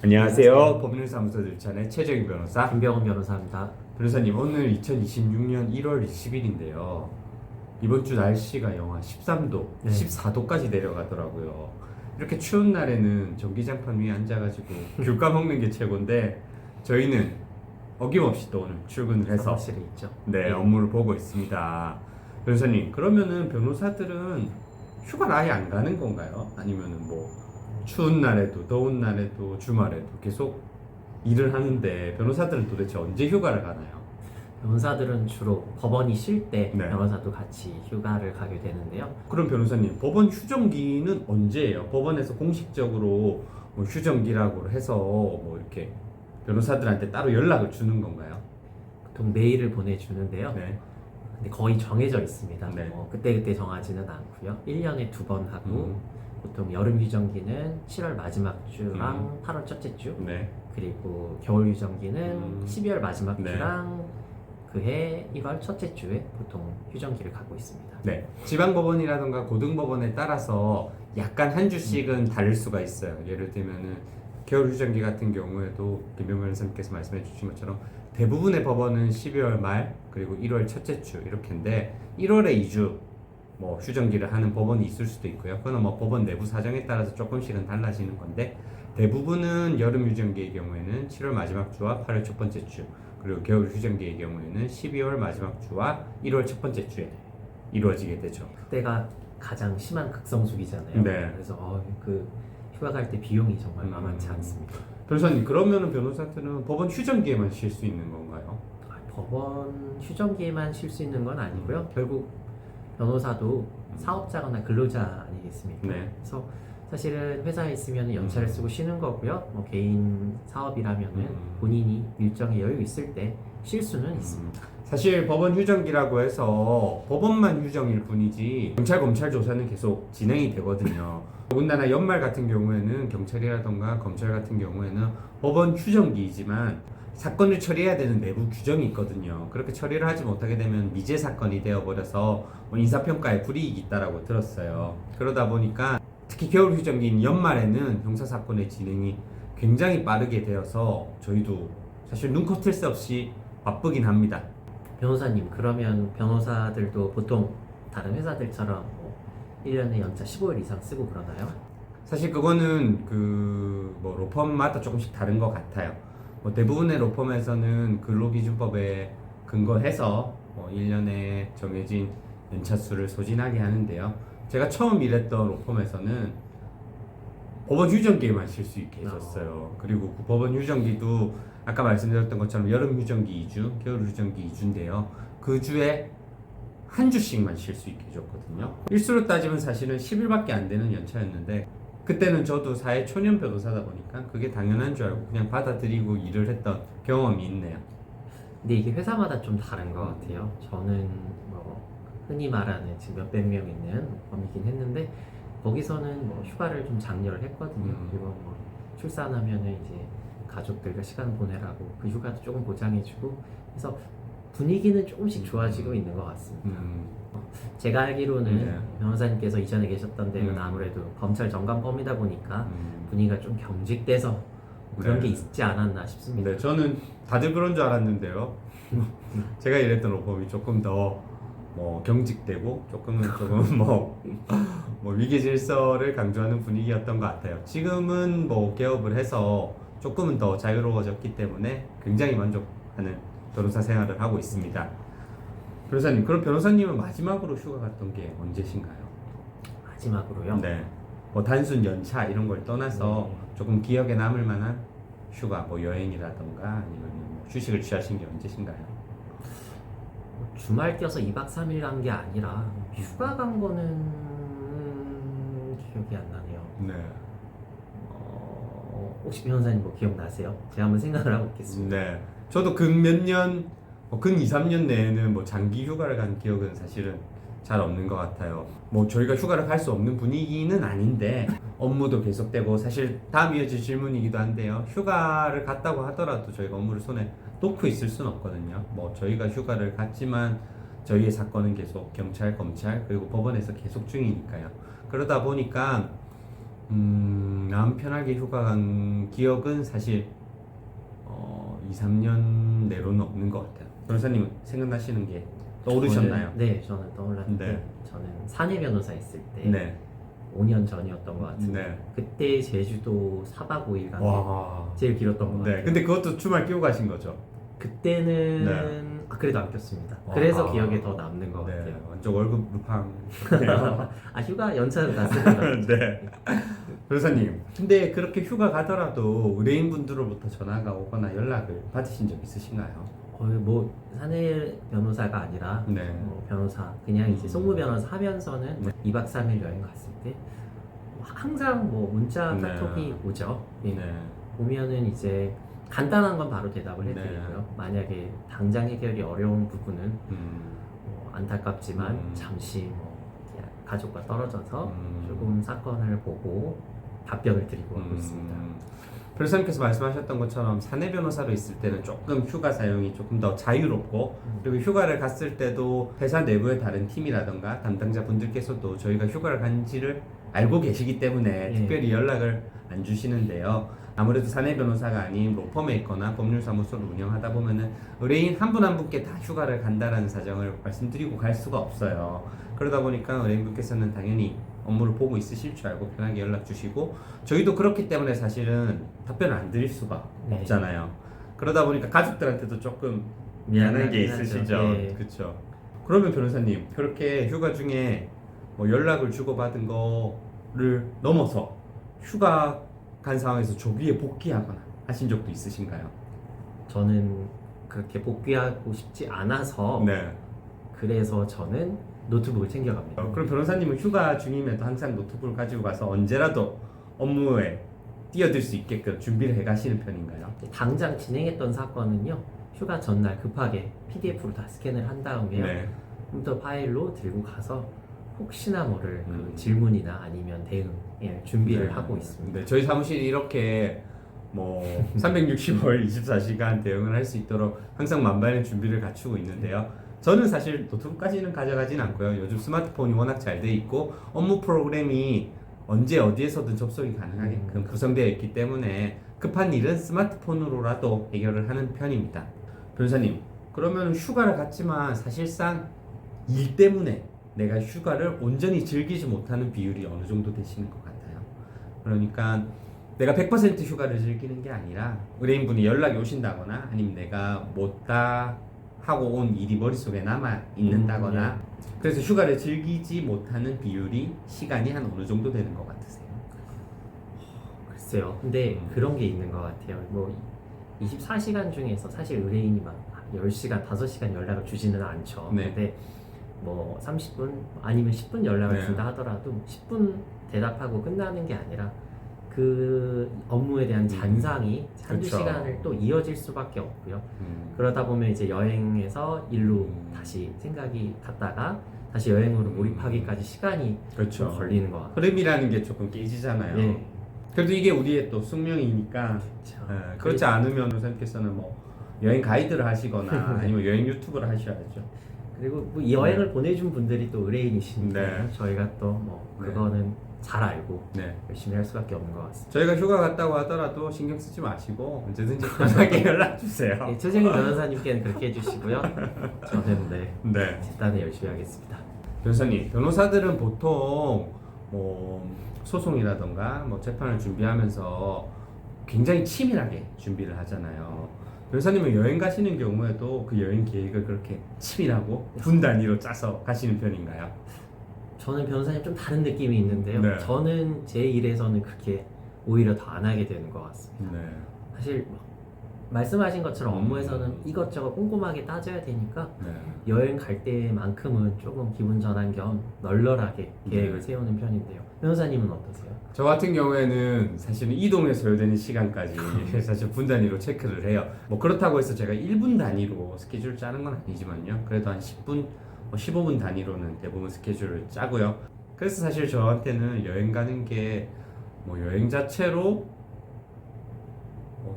안녕하세요. 법률사무소 들찬의 최정희 변호사. 김병원 변호사입니다. 변호사님, 오늘 2026년 1월 20일인데요. 이번 주 날씨가 영하 13도, 네. 14도까지 내려가더라고요. 이렇게 추운 날에는 전기장판 위에 앉아가지고 귤 까먹는 게 최고인데 저희는 어김없이 또 오늘 출근을 해서 사무실에 있죠. 네, 업무를 보고 있습니다. 변호사님, 그러면은 변호사들은 휴가를 아예 안 가는 건가요? 아니면은 뭐 추운 날에도 더운 날에도 주말에도 계속 일을 하는데 변호사들은 도대체 언제 휴가를 가나요? 변호사들은 주로 법원이 쉴 때 네. 변호사도 같이 휴가를 가게 되는데요. 그럼 변호사님, 법원 휴정기는 언제예요? 법원에서 공식적으로 뭐 휴정기라고 해서 뭐 이렇게 변호사들한테 따로 연락을 주는 건가요? 보통 메일을 보내주는데요. 네. 근데 거의 정해져 있습니다. 네. 그때그때 정하지는 않고요. 1년에 2번 하고 보통 여름 휴정기는 7월 마지막 주랑 8월 첫째 주, 네. 그리고 겨울 휴정기는 12월 마지막 네. 주랑 그해 1월 첫째 주에 보통 휴정기를 갖고 있습니다. 네. 지방법원이라던가 고등법원에 따라서 약간 한 주씩은 다를 수가 있어요. 예를 들면은 겨울 휴정기 같은 경우에도 김병 변호사님께서 말씀해 주신 것처럼 대부분의 법원은 12월 말 그리고 1월 첫째 주 이렇게인데 1월에 2주 뭐 휴정기를 하는 법원이 있을 수도 있고요. 그건 뭐 법원 내부 사정에 따라서 조금씩은 달라지는 건데 대부분은 여름 휴정기의 경우에는 7월 마지막 주와 8월 첫 번째 주, 그리고 겨울 휴정기의 경우에는 12월 마지막 주와 1월 첫 번째 주에 이루어지게 되죠. 그때가 가장 심한 극성수기잖아요. 네. 그래서 그 휴가 갈 때 비용이 정말 만만치 않습니다. 변호사님, 그러면은 변호사들은 법원 휴정기에만 쉴 수 있는 건가요? 법원 휴정기에만 쉴 수 있는 건 아니고요. 결국 변호사도 사업자거나 근로자 아니겠습니까? 네. 그래서 사실은 회사에 있으면 연차를 쓰고 쉬는 거고요. 뭐 개인 사업이라면은 본인이 일정에 여유 있을 때 쉴 수는 있습니다. 사실 법원 휴정기라고 해서 법원만 휴정일 뿐이지 경찰 검찰 조사는 계속 진행이 되거든요. 더군다나 연말 같은 경우에는 경찰이라던가 검찰 같은 경우에는 법원 휴정기이지만 사건을 처리해야 되는 내부 규정이 있거든요. 그렇게 처리를 하지 못하게 되면 미제 사건이 되어버려서 뭐 인사평가에 불이익이 있다라고 들었어요. 그러다 보니까 특히 겨울 휴정기인 연말에는 형사사건의 진행이 굉장히 빠르게 되어서 저희도 사실 눈코 뜰 새 없이 바쁘긴 합니다. 변호사님, 그러면 변호사들도 보통 다른 회사들처럼 뭐 1년에 연차 15일 이상 쓰고 그러나요? 사실 그거는 뭐 로펌마다 조금씩 다른 것 같아요. 뭐 대부분의 로펌에서는 근로기준법에 근거해서 뭐 1년에 정해진 연차 수를 소진하게 하는데요. 제가 처음 일했던 로펌에서는 법원 휴정기에만 쉴 수 있게 해줬어요. 그리고 그 법원 휴정기도 아까 말씀드렸던 것처럼 여름 휴정기 2주, 겨울 휴정기 2주인데요. 그 주에 한 주씩만 쉴 수 있게 해줬거든요. 일수로 따지면 사실은 10일밖에 안 되는 연차였는데 그때는 저도 사회 초년 변호사다 보니까 그게 당연한 줄 알고 그냥 받아들이고 일을 했던 경험이 있네요. 근데 이게 회사마다 좀 다른 것 같아요. 저는 뭐 흔히 말하는 지금 몇백 명 있는 법이긴 했는데 거기서는 뭐 휴가를 좀 장려를 했거든요. 그리고 뭐 출산하면은 이제 가족들과 시간 보내라고 그 휴가도 조금 보장해주고 그래서 분위기는 조금씩 좋아지고 있는 것 같습니다. 제가 알기로는 네. 변호사님께서 이전에 계셨던 데는 아무래도 검찰 전담범이다 보니까 분위기가 좀 경직돼서 그런 네. 게 있지 않았나 싶습니다. 네, 저는 다들 그런 줄 알았는데요. 제가 일했던 로펌이 조금 더 뭐 경직되고 조금 뭐 위계 질서를 강조하는 분위기였던 것 같아요. 지금은 뭐 개업을 해서 조금은 더 자유로워졌기 때문에 굉장히 만족하는 변호사 생활을 하고 있습니다. 변호사님, 그럼 변호사님은 마지막으로 휴가 갔던 게 언제신가요? 마지막으로요. 네. 뭐 단순 연차 이런 걸 떠나서 조금 기억에 남을 만한 휴가, 뭐 여행이라던가 아니면 뭐 휴식을 취하신 게 언제신가요? 주말 껴서 2박 3일 간 게 아니라 휴가 간 거는 기억이 안 나네요. 네. 혹시 변호사님 뭐 기억나세요? 제가 한번 생각을 하고 있겠습니다. 네. 저도 근 몇 년, 근 2, 3년 내에는 뭐 장기 휴가를 간 기억은 사실은 잘 없는 것 같아요. 뭐 저희가 휴가를 갈 수 없는 분위기는 아닌데 업무도 계속되고 사실 다음 이어질 질문이기도 한데요. 휴가를 갔다고 하더라도 저희가 업무를 손에 놓고 있을 수는 없거든요. 뭐 저희가 휴가를 갔지만 저희의 사건은 계속 경찰, 검찰 그리고 법원에서 계속 중이니까요. 그러다 보니까 마음 편하게 휴가 간 기억은 사실 2, 3년 내로는 없는 것 같아요. 변호사님 생각나시는 게 떠오르셨나요? 저는 떠올랐는데 네. 저는 사내 변호사 있을 때 네. 5년 전이었던 것 같은데 네. 그때 제주도 4박 5일 간 게 와. 제일 길었던 것 네. 같아요. 근데 그것도 주말 끼고 가신 거죠? 그때는 네. 그래도 안 꼈습니다. 와. 그래서 기억에 더 남는 것 네. 같아요. 완전 월급 루팡. 휴가 연차로 갔습니다. 네. 변호사님, 근데 그렇게 휴가 가더라도 의뢰인분들로부터 전화가 오거나 연락을 받으신 적 있으신가요? 거의 뭐 사내 변호사가 아니라 네. 변호사 그냥 이제 송무 변호사 하면서는 2박 3일 여행 갔을 때 항상 뭐 문자 네. 카톡이 오죠. 예. 네. 보면은 이제 간단한 건 바로 대답을 네. 해드리고요. 만약에 당장 해결이 어려운 부분은 음. 안타깝지만 잠시 그냥 가족과 떨어져서 조금 사건을 보고 답변을 드리고 하고 있습니다. 변호사님께서 말씀하셨던 것처럼 사내 변호사로 있을 때는 조금 휴가 사용이 조금 더 자유롭고 그리고 휴가를 갔을 때도 회사 내부의 다른 팀이라던가 담당자 분들께서도 저희가 휴가를 간지를 알고 계시기 때문에 특별히 연락을 안 주시는데요. 아무래도 사내 변호사가 아닌 로펌에 있거나 법률사무소를 운영하다 보면은 의뢰인 한 분 한 분께 다 휴가를 간다라는 사정을 말씀드리고 갈 수가 없어요. 그러다 보니까 의뢰인분께서는 당연히 업무를 보고 있으실 줄 알고 편하게 연락 주시고 저희도 그렇기 때문에 사실은 답변을 안 드릴 수가 없잖아요. 그러다 보니까 가족들한테도 조금 미안한 게 있으시죠. 네. 그렇죠. 그러면 변호사님 그렇게 휴가 중에 뭐 연락을 주고받은 거를 넘어서 휴가 간 상황에서 조기에 복귀하거나 하신 적도 있으신가요? 저는 그렇게 복귀하고 싶지 않아서 네. 그래서 저는 노트북을 챙겨갑니다. 그럼 변호사님은 휴가 중임에도 항상 노트북을 가지고 가서 언제라도 업무에 뛰어들 수 있게끔 준비를 해 가시는 편인가요? 당장 진행했던 사건은요. 휴가 전날 급하게 PDF로 다 스캔을 한 다음에요. 네. 컴퓨터 파일로 들고 가서 혹시나 모를 그 음. 질문이나 아니면 대응 준비를 네. 하고 있습니다. 네, 저희 사무실이 이렇게 뭐 365일 24시간 대응을 할 수 있도록 항상 만반의 준비를 갖추고 있는데요. 저는 사실 노트북까지는 가져가진 않고요. 요즘 스마트폰이 워낙 잘 돼 있고 업무 프로그램이 언제 어디에서든 접속이 가능하게끔 구성되어 있기 때문에 급한 일은 스마트폰으로라도 해결을 하는 편입니다. 변호사님, 그러면 휴가를 갔지만 사실상 일 때문에 내가 휴가를 온전히 즐기지 못하는 비율이 어느 정도 되시는 것 같아요. 그러니까 내가 100% 휴가를 즐기는 게 아니라 의뢰인분이 연락이 오신다거나 아니면 내가 못다 하고 온 일이 머릿속에 남아 있는다거나 그래서 휴가를 즐기지 못하는 비율이 시간이 한 어느 정도 되는 것 같으세요? 글쎄요. 근데 그런 게 있는 것 같아요. 뭐 24시간 중에서 사실 의뢰인이 막 10시간, 5시간 연락을 주지는 않죠. 네. 근데 뭐 30분 아니면 10분 연락을 네. 준다 하더라도 10분 대답하고 끝나는 게 아니라 그 업무에 대한 잔상이 한두 그쵸. 시간을 또 이어질 수밖에 없고요. 그러다 보면 이제 여행에서 일로 다시 생각이 갔다가 다시 여행으로 몰입하기까지 시간이 그렇죠. 좀 걸리는 것 같아요. 흐름이라는 게 조금 깨지잖아요. 네. 그래도 이게 우리의 또 숙명이니까 그렇지 않으면 선생님께서는 뭐 여행 가이드를 하시거나 아니면 여행 유튜브를 하셔야죠. 그리고 뭐 이 여행을 보내준 분들이 또 의뢰인이시니까 네. 저희가 또 뭐 그거는 잘 알고 열심히 할 수밖에 없는 것 같습니다. 저희가 휴가 갔다고 하더라도 신경 쓰지 마시고 언제든지 편하게 연락 주세요. 네, 최정희 변호사님께는 그렇게 해주시고요. 저는 네. 집단에 열심히 하겠습니다. 변호사님, 변호사들은 보통 뭐 소송이라던가 뭐 재판을 준비하면서 굉장히 치밀하게 준비를 하잖아요. 변호사님은 여행 가시는 경우에도 그 여행 계획을 그렇게 치밀하고 분 단위로 짜서 가시는 편인가요? 저는 변호사님 좀 다른 느낌이 있는데요. 네. 저는 제 일에서는 그렇게 오히려 더 안 하게 되는 것 같습니다. 네. 사실 말씀하신 것처럼 업무에서는 이것저것 꼼꼼하게 따져야 되니까 네. 여행 갈 때만큼은 조금 기분 전환 겸 널널하게 계획을 세우는 편인데요. 변호사님은 어떠세요? 저 같은 경우에는 사실은 이동에 소요되는 시간까지 사실 분 단위로 체크를 해요. 뭐 그렇다고 해서 제가 1분 단위로 스케줄 짜는 건 아니지만요. 그래도 한 10분, 15분 단위로는 대부분 스케줄을 짜고요. 그래서 사실 저한테는 여행 가는 게 뭐 여행 자체로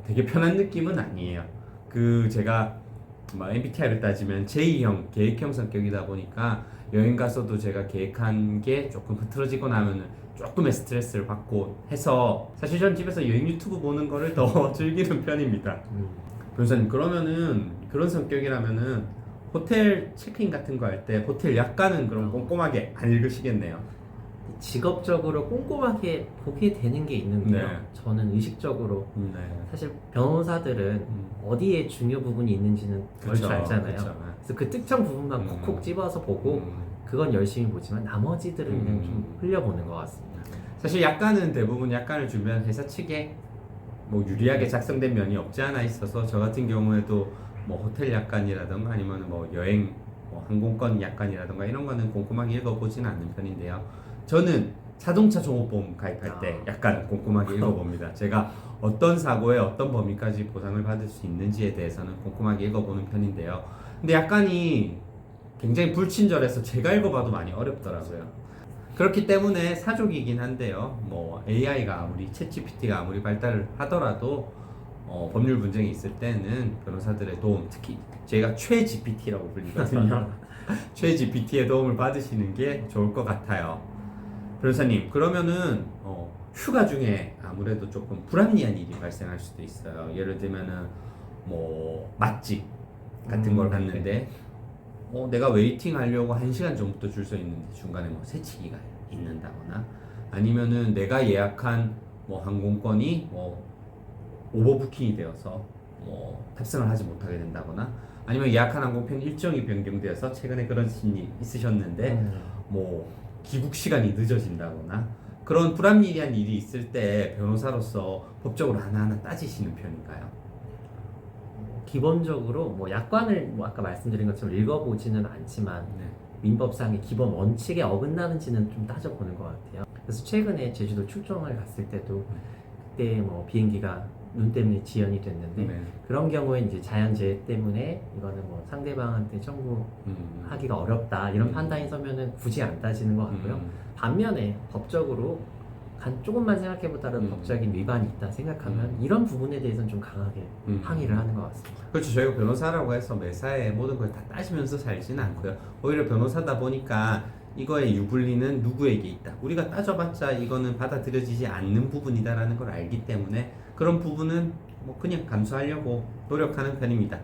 되게 편한 느낌은 아니에요. 그 제가 뭐 MBTI를 따지면 J형 계획형 성격이다 보니까 여행 가서도 제가 계획한 게 조금 흐트러지고 나면은 조금의 스트레스를 받고 해서 사실 전 집에서 여행 유튜브 보는 거를 더 즐기는 편입니다. 변호사님, 그러면은 그런 성격이라면은 호텔 체크인 같은 거 할 때 호텔 약관은 그럼 꼼꼼하게 안 읽으시겠네요. 직업적으로 꼼꼼하게 보게 되는 게 있는데요. 네. 저는 의식적으로 네. 사실 변호사들은 어디에 중요 부분이 있는지는 얼추 그쵸, 알잖아요. 그쵸. 그래서 그 특정 부분만 콕콕 집어서 보고 그건 열심히 보지만 나머지들은 그냥 좀 흘려보는 것 같습니다. 사실 약관은 대부분 약관을 주면 회사 측에 뭐 유리하게 작성된 면이 없지 않아 있어서 저 같은 경우에도 뭐 호텔 약관이라든가 아니면 뭐 여행 뭐 항공권 약관이라든가 이런 거는 꼼꼼하게 읽어보지는 않는 편인데요. 저는 자동차 종합보험 가입할 때 약간 꼼꼼하게 읽어봅니다. 제가 어떤 사고에 어떤 범위까지 보상을 받을 수 있는지에 대해서는 꼼꼼하게 읽어보는 편인데요. 근데 약간이 굉장히 불친절해서 제가 읽어봐도 많이 어렵더라고요. 그렇기 때문에 사족이긴 한데요. 뭐 AI가 아무리 챗GPT가 아무리 발달을 하더라도 법률 분쟁이 있을 때는 변호사들의 도움, 특히 제가 최GPT라고 불리거든요. 최GPT의 도움을 받으시는 게 좋을 것 같아요. 변호사님, 그러면은 휴가 중에 아무래도 조금 불합리한 일이 발생할 수도 있어요. 예를 들면은 뭐 맛집 같은 걸 갔는데 내가 웨이팅 하려고 1시간 전부터 줄 서 있는데 중간에 뭐 새치기가 있는다거나 아니면은 내가 예약한 뭐 항공권이 뭐 오버부킹이 되어서 뭐 탑승을 하지 못하게 된다거나 아니면 예약한 항공편 일정이 변경되어서 최근에 그런 일이 있으셨는데 뭐 귀국 시간이 늦어진다거나 그런 불합리한 일이 있을 때 변호사로서 법적으로 하나하나 따지시는 편인가요? 기본적으로 뭐 약관을 뭐 아까 말씀드린 것처럼 읽어보지는 않지만 민법상의 기본 원칙에 어긋나는지는 좀 따져보는 것 같아요. 그래서 최근에 제주도 출정을 갔을 때도 그때 뭐 비행기가 눈 때문에 지연이 됐는데 그런 경우에 이제 자연재해 때문에 이거는 뭐 상대방한테 청구하기가 어렵다 이런 판단이 서면은 굳이 안 따지는 것 같고요. 반면에 법적으로 조금만 생각해보다는 법적인 위반이 있다 생각하면 이런 부분에 대해서는 좀 강하게 항의를 하는 것 같습니다. 그렇죠. 저희가 변호사라고 해서 매사에 모든 걸 다 따지면서 살지는 않고요. 오히려 변호사다 보니까 이거의 유불리는 누구에게 있다. 우리가 따져봤자 이거는 받아들여지지 않는 부분이다라는 걸 알기 때문에 그런 부분은 뭐 그냥 감수하려고 노력하는 편입니다.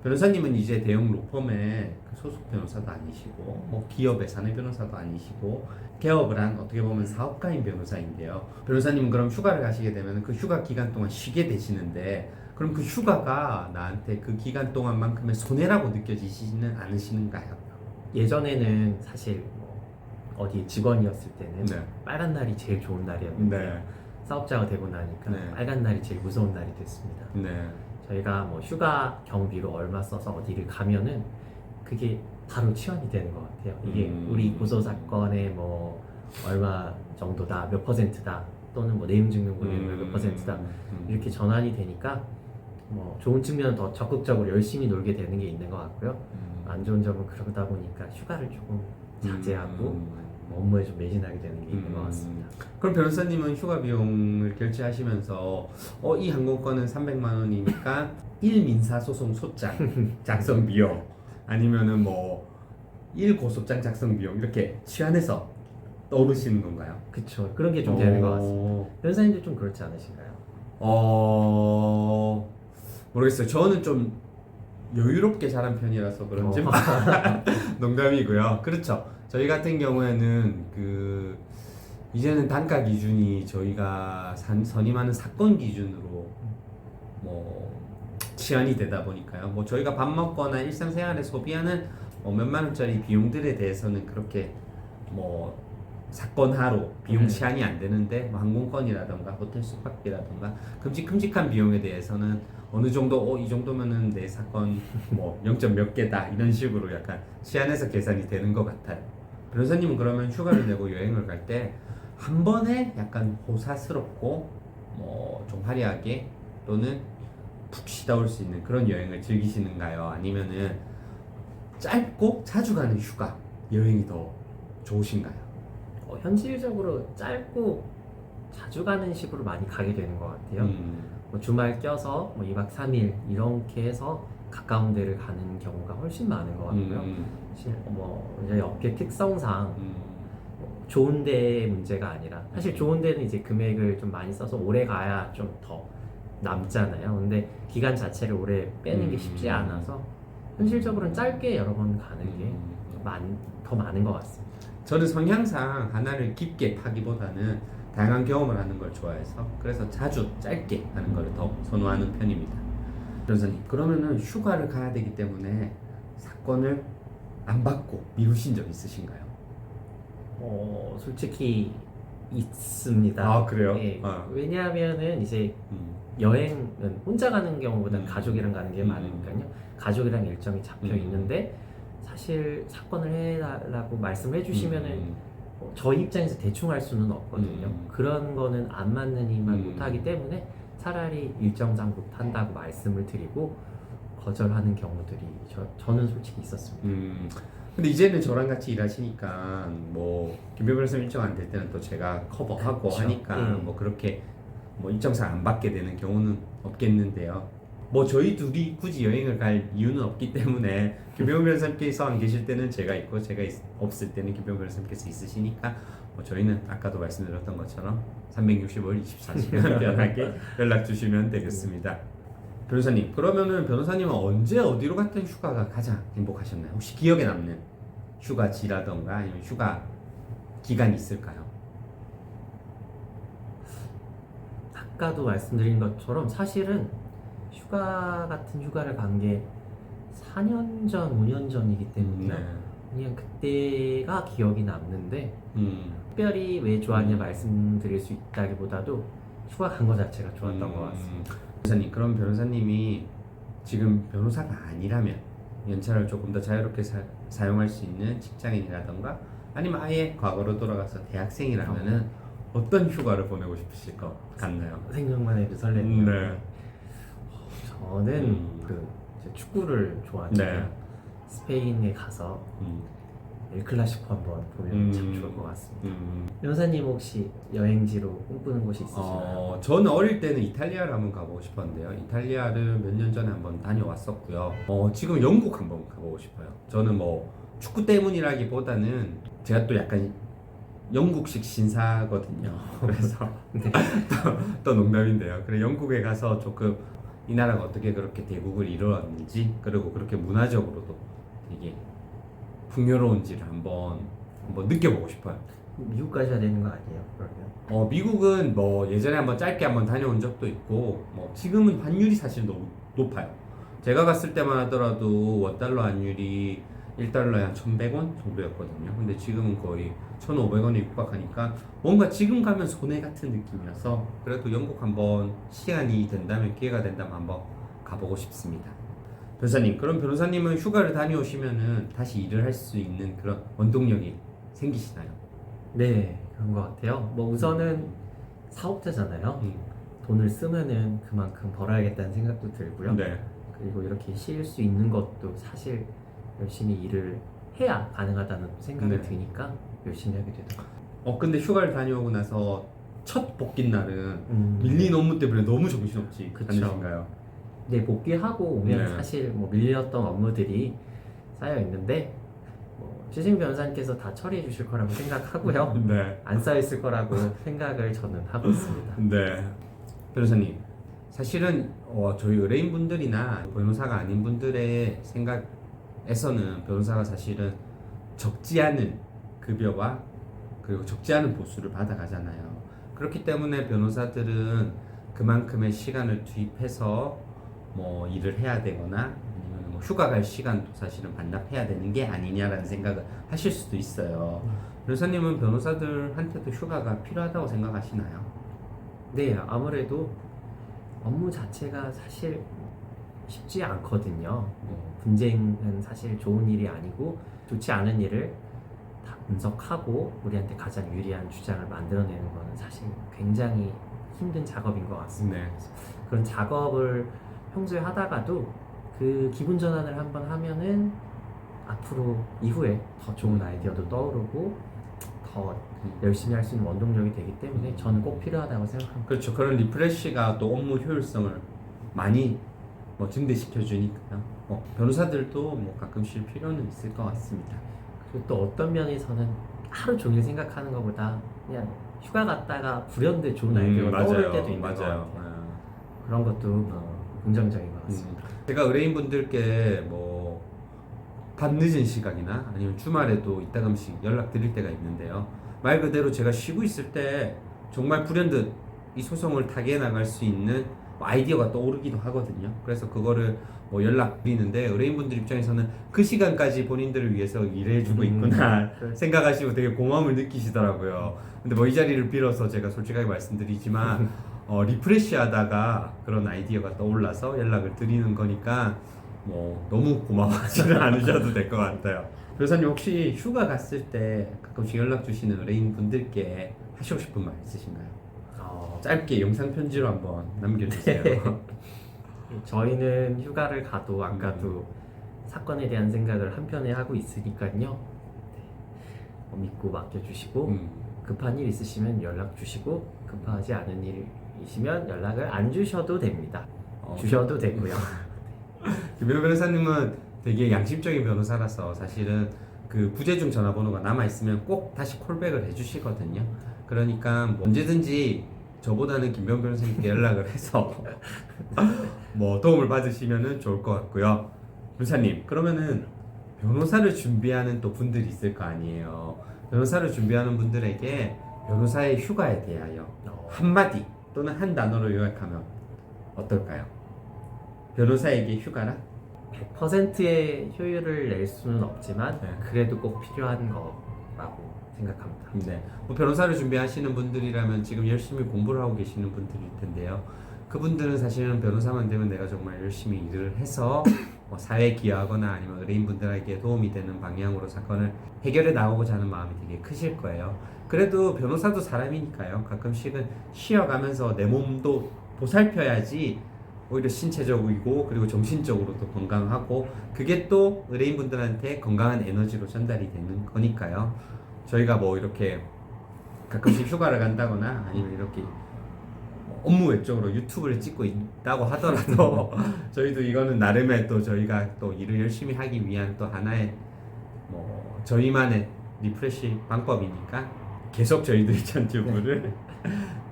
변호사님은 이제 대형 로펌의 소속 변호사도 아니시고 뭐 기업의 사내 변호사도 아니시고 개업을 한 어떻게 보면 사업가인 변호사인데요. 변호사님은 그럼 휴가를 가시게 되면 그 휴가 기간 동안 쉬게 되시는데 그럼 그 휴가가 나한테 그 기간 동안만큼의 손해라고 느껴지시는 않으시는가요? 예전에는 사실 뭐 어디 직원이었을 때는 빨간 날이 제일 좋은 날이었는데 사업자가 되고 나니까 빨간 날이 제일 무서운 날이 됐습니다. 저희가 뭐 휴가 경비로 얼마 써서 어디를 가면은 그게 바로 치환이 되는 것 같아요. 이게 우리 고소 사건의 뭐 얼마 정도다, 몇 %다, 또는 뭐 내용 증명 보내면 몇 %다 이렇게 전환이 되니까 뭐 좋은 측면은 더 적극적으로 열심히 놀게 되는 게 있는 것 같고요. 안 좋은 점은 그러다 보니까 휴가를 조금 자제하고 업무에 좀 매진하게 되는 게 있는 것 같습니다. 그럼 변호사님은 휴가 비용을 결제하시면서 이 항공권은 300만 원이니까 1민사소송 소장 작성 비용 아니면은 뭐 1고소장 작성 비용 이렇게 치환해서 떠오르시는 건가요? 그쵸. 그런 게 좀 되는 것 같습니다. 변호사님도 좀 그렇지 않으신가요? 모르겠어요. 저는 좀 여유롭게 자란 편이라서 그런지 농담이고요. 그렇죠. 저희 같은 경우에는 이제는 단가 기준이 저희가 선임하는 사건 기준으로 뭐 치환이 되다 보니까요. 뭐 저희가 밥 먹거나 일상생활에 소비하는 몇만 원짜리 비용들에 대해서는 그렇게 뭐 사건하로 비용 치환이 안 되는데 뭐 항공권이라던가 호텔 숙박비라던가 큼직큼직한 비용에 대해서는 어느 정도 이 정도면은 내 사건 뭐 0점 몇 개다 이런 식으로 약간 치환해서 계산이 되는 것 같아요. 변호사님은 그러면 휴가를 내고 여행을 갈 때 한 번에 약간 호사스럽고 뭐 좀 화려하게 또는 푹 쉬다 올 수 있는 그런 여행을 즐기시는가요? 아니면은 짧고 자주 가는 휴가 여행이 더 좋으신가요? 현실적으로 짧고 자주 가는 식으로 많이 가게 되는 것 같아요. 뭐 주말 껴서 뭐 2박 3일 이렇게 해서 가까운 데를 가는 경우가 훨씬 많은 것 같고요. 사실 뭐 이제 업계 특성상 좋은 데의 문제가 아니라 사실 좋은 데는 이제 금액을 좀 많이 써서 오래 가야 좀 더 남잖아요. 근데 기간 자체를 오래 빼는 게 쉽지 않아서 현실적으로는 짧게 여러 번 가는 게 더 많은 것 같습니다. 저는 성향상 하나를 깊게 파기보다는 다양한 경험을 하는 걸 좋아해서 그래서 자주 짧게 하는 걸 더 선호하는 편입니다. 변호사님, 그러면은 휴가를 가야 되기 때문에 사건을 안 받고 미루신 적 있으신가요? 솔직히 있습니다. 아, 그래요? 예. 아. 왜냐하면은 이제 여행은 혼자 가는 경우보다 가족이랑 가는 게 음. 많으니까요. 가족이랑 일정이 잡혀 음. 있는데 사실 사건을 해달라고 말씀을 해주시면은 저희 입장에서 대충 할 수는 없거든요. 그런 거는 안 맞는 이만 못하기 때문에 차라리 일정상 못한다고 말씀을 드리고 거절하는 경우들이 저는 솔직히 있었습니다. 근데 이제는 저랑 같이 일하시니까 뭐 김병변 선생 일정 안 될 때는 또 제가 커버하고 그쵸. 하니까 뭐 그렇게 뭐 일정상 안 받게 되는 경우는 없겠는데요. 뭐 저희 둘이 굳이 여행을 갈 이유는 없기 때문에 김병변 선생님께서 안 계실 때는 제가 있고 제가 없을 때는 김병변 선생님께서 있으시니까 뭐 저희는 아까도 말씀드렸던 것처럼 365일 24시간 편하게 연락 주시면 되겠습니다. 변호사님, 그러면은 변호사님은 언제 어디로 갔던 휴가가 가장 행복하셨나요? 혹시 기억에 남는 휴가지라던가 아니면 휴가 기간이 있을까요? 아까도 말씀드린 것처럼 사실은 휴가 같은 휴가를 간 게 4년 전, 5년 전이기 때문에 그냥 그때가 기억이 남는데 특별히 왜 좋았냐 말씀드릴 수 있다기보다도 휴가 간 거 자체가 좋았던 것 같습니다. 변호사님, 그럼 변호사님이 지금 변호사가 아니라면 연차를 조금 더 자유롭게 사용할 수 있는 직장인이라던가 아니면 아예 과거로 돌아가서 대학생이라면은 어떤 휴가를 보내고 싶으실 것 같나요? 생각만 해도 설레네요. 네. 저는 이제 축구를 좋아하니까 네. 스페인에 가서 엘클라시코 한번 보면 참 좋을 것 같습니다. 변호사님 혹시 여행지로 꿈꾸는 곳이 있으신가요? 저는 어릴 때는 이탈리아를 한번 가보고 싶었는데요. 이탈리아를 몇 년 전에 한번 다녀왔었고요. 지금 영국 한번 가보고 싶어요. 저는 뭐 축구 때문이라기보다는 제가 또 약간 영국식 신사거든요. 그래서 네. 또 농담인데요. 그래 영국에 가서 조금 이 나라가 어떻게 그렇게 대국을 이루었는지 그리고 그렇게 문화적으로도 되게 풍요로운지를 한번 느껴보고 싶어요. 미국 가셔야 되는 거 아니에요? 그러면? 미국은 뭐 예전에 한번 짧게 한번 다녀온 적도 있고 뭐 지금은 환율이 사실 너무 높아요. 제가 갔을 때만 하더라도 원달러 환율이 1달러에 한 1,100원 정도였거든요. 근데 지금은 거의 1,500원에 육박하니까 뭔가 지금 가면 손해 같은 느낌이어서 그래도 영국 한번 시간이 된다면 기회가 된다면 한번 가보고 싶습니다. 변호사님, 그럼 변호사님은 휴가를 다녀오시면은 다시 일을 할 수 있는 그런 원동력이 생기시나요? 네, 그런 것 같아요. 뭐 우선은 사업자잖아요. 돈을 쓰면은 그만큼 벌어야겠다는 생각도 들고요. 네. 그리고 이렇게 쉴 수 있는 것도 사실 열심히 일을 해야 가능하다는 생각이 네. 드니까 열심히 하게 되더라고요. 근데 휴가를 다녀오고 나서 첫 복귀 날은 밀린 업무 때문에 너무 정신없지 그쵸. 않으신가요? 네, 복귀하고 오면 네. 사실 뭐 밀렸던 업무들이 쌓여 있는데 최승 변호사님께서 다 처리해 주실 거라고 생각하고요. 네. 안 쌓여 있을 거라고 생각을 저는 하고 있습니다. 네. 변호사님, 사실은 저희 의뢰인분들이나 변호사가 아닌 분들의 생각에서는 변호사가 사실은 적지 않은 급여와 그리고 적지 않은 보수를 받아가잖아요. 그렇기 때문에 변호사들은 그만큼의 시간을 투입해서 뭐 일을 해야 되거나 아니면 뭐 휴가 갈 시간도 사실은 반납해야 되는 게 아니냐라는 생각을 하실 수도 있어요. 변호사님은 변호사들한테도 휴가가 필요하다고 생각하시나요? 네, 아무래도 업무 자체가 사실 쉽지 않거든요. 분쟁은 사실 좋은 일이 아니고 좋지 않은 일을 다 분석하고 우리한테 가장 유리한 주장을 만들어내는 것은 사실 굉장히 힘든 작업인 것 같습니다. 네. 그런 작업을 평소에 하다가도 그 기분 전환을 한번 하면은 앞으로 이후에 더 좋은 아이디어도 떠오르고 더 열심히 할 수 있는 원동력이 되기 때문에 저는 꼭 필요하다고 생각합니다. 그렇죠. 그런 리프레시가 또 업무 효율성을 많이 증대시켜 주니까요. 변호사들도 뭐 가끔 쉴 필요는 있을 것 같습니다. 그리고 또 어떤 면에서는 하루 종일 생각하는 것보다 그냥 휴가 갔다가 불현듯 좋은 아이디어가 떠오를 때도 있는 것 같아요. 그런 것도 긍정적인 것 같습니다. 제가 의뢰인분들께 뭐 밤늦은 시각이나 아니면 주말에도 이따금씩 연락 드릴 때가 있는데요. 말 그대로 제가 쉬고 있을 때 정말 불현듯 이 소송을 타개해 나갈 수 있는 아이디어가 떠오르기도 하거든요. 그래서 그거를 뭐 연락 드리는데 의뢰인분들 입장에서는 그 시간까지 본인들을 위해서 일해주고 있구나 생각하시고 되게 고마움을 느끼시더라고요. 근데 뭐 이 자리를 빌어서 제가 솔직하게 말씀드리지만 리프레시 하다가 그런 아이디어가 떠올라서 연락을 드리는 거니까 뭐 너무 고마워하지는 않으셔도 될 것 같아요. 변호사님 혹시 휴가 갔을 때 가끔씩 연락 주시는 의뢰인분들께 하시고 싶은 말 있으신가요? 짧게 영상 편지로 한번 남겨주세요. 저희는 휴가를 가도 안 가도 사건에 대한 생각을 한편에 하고 있으니까요. 네. 믿고 맡겨주시고 급한 일 있으시면 연락 주시고 급하지 않은 일이시면 연락을 안 주셔도 됩니다. 주셔도 되고요. 김현우 변호사님은 되게 양심적인 변호사라서 사실은 그 부재중 전화번호가 남아있으면 꼭 다시 콜백을 해주시거든요. 그러니까 뭐 언제든지 저보다는 김병 변호사님께 연락을 해서 뭐 도움을 받으시면 좋을 것 같고요. 변호사님, 그러면은 변호사를 준비하는 또 분들이 있을 거 아니에요. 변호사를 준비하는 분들에게 변호사의 휴가에 대하여 한마디 또는 한 단어로 요약하면 어떨까요? 변호사에게 휴가란? 100%의 효율을 낼 수는 없지만 네. 그래도 꼭 필요한 거라고 생각합니다. 네. 뭐 변호사를 준비하시는 분들이라면 지금 열심히 공부를 하고 계시는 분들일 텐데요. 그분들은 사실은 변호사만 되면 내가 정말 열심히 일을 해서 뭐 사회에 기여하거나 아니면 의뢰인분들에게 도움이 되는 방향으로 사건을 해결해 나가고자 하는 마음이 되게 크실 거예요. 그래도 변호사도 사람이니까요. 가끔씩은 쉬어가면서 내 몸도 보살펴야지 오히려 신체적이고 그리고 정신적으로도 건강하고 그게 또 의뢰인분들한테 건강한 에너지로 전달이 되는 거니까요. 저희가 뭐 이렇게 가끔씩 휴가를 간다거나 아니면 이렇게 업무 외적으로 유튜브를 찍고 있다고 하더라도 저희도 이거는 나름의 또 저희가 또 일을 열심히 하기 위한 또 하나의 뭐 저희만의 리프레시 방법이니까 계속 저희들의 유튜브를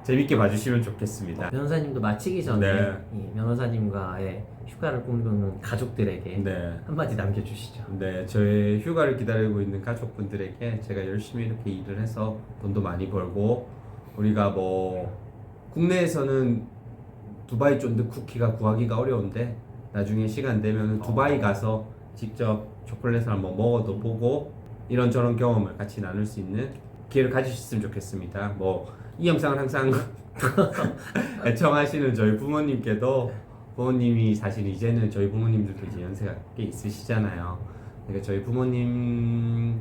재밌게 봐주시면 좋겠습니다. 변호사님도 마치기 전에 네. 이 변호사님과의 휴가를 꿈꾸는 가족들에게 네. 한마디 남겨주시죠. 네, 저의 휴가를 기다리고 있는 가족분들에게 제가 열심히 이렇게 일을 해서 돈도 많이 벌고 우리가 뭐 국내에서는 두바이 쫀득 쿠키가 구하기가 어려운데 나중에 시간 되면 두바이 가서 직접 초콜릿을 한번 먹어도 보고 이런저런 경험을 같이 나눌 수 있는 기회를 가지셨으면 좋겠습니다. 뭐 이 영상을 항상 애청하시는 저희 부모님께도 부모님이 사실 이제는 저희 부모님들도 이제 연세가 꽤 있으시잖아요. 그러니까 저희 부모님과도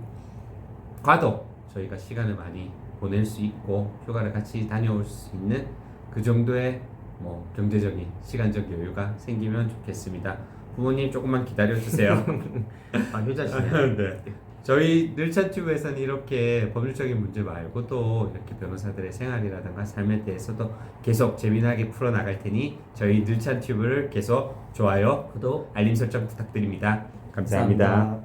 저희가 시간을 많이 보낼 수 있고 휴가를 같이 다녀올 수 있는 그 정도의 뭐 경제적인 시간적 여유가 생기면 좋겠습니다. 부모님 조금만 기다려 주세요. 효자시네요. 네. 저희 늘찬튜브에서는 이렇게 법률적인 문제 말고 또 이렇게 변호사들의 생활이라든가 삶에 대해서도 계속 재미나게 풀어나갈 테니 저희 늘찬튜브를 계속 좋아요, 구독, 알림 설정 부탁드립니다. 감사합니다.